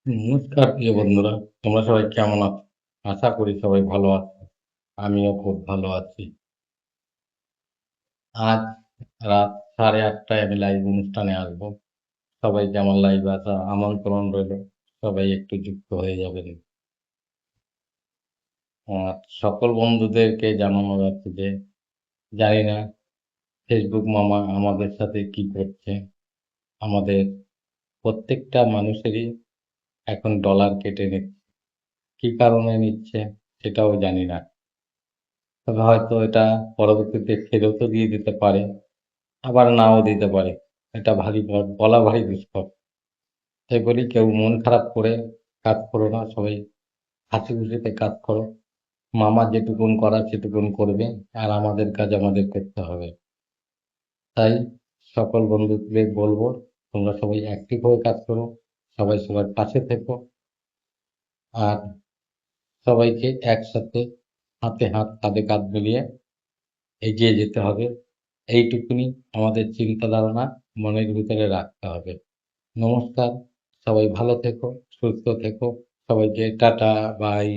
নমস্কার প্রিয় বন্ধুরা, তোমরা সবাই কেমন আছো? আশা করি সবাই ভালো আছো। আমিও খুব ভালো আছি। আজ রাত 8:30টায় আমি লাইভ অনুষ্ঠানে আসবো। সবাইকে আমার লাইভে আসা আমন্ত্রণ রইল। সবাই একটু যুক্ত হয়ে যাবেন। আর সকল বন্ধুদেরকে জানানো যাচ্ছে যে জানি না ফেসবুক মামা আমাদের সাথে কি করছে। আমাদের প্রত্যেকটা মানুষেরই এখন ডলার কেটে নিচ্ছে। কি কারণে নিচ্ছে সেটাও জানি না। তবে হয়তো এটা পরবর্তীতে ফেরতও দিয়ে দিতে পারে, আবার নাও দিতে পারে। এটা বলা ভারী দুষ্কর। তাই বলি, কেউ মন খারাপ করে কাজ করো না, সবাই হাসি খুশিতে কাজ করো। মামা যেটুকুন করার সেটুকুন করবে, আর আমাদের কাজ আমাদের করতে হবে। তাই সকল বন্ধুদের বলবো, তোমরা সবাই অ্যাক্টিভ হয়ে কাজ করো, সবাই সবার পাশে থেকো, আর সবাইকে একসাথে হাতে হাত কাঁধে কাঁধ মিলিয়ে এগিয়ে যেতে হবে। এইটুকুনি আমাদের চিন্তা ধারণা মনের ভিতরে রাখতে হবে। নমস্কার, সবাই ভালো থেকো, সুস্থ থেকো, সবাইকে টাটা, বাই।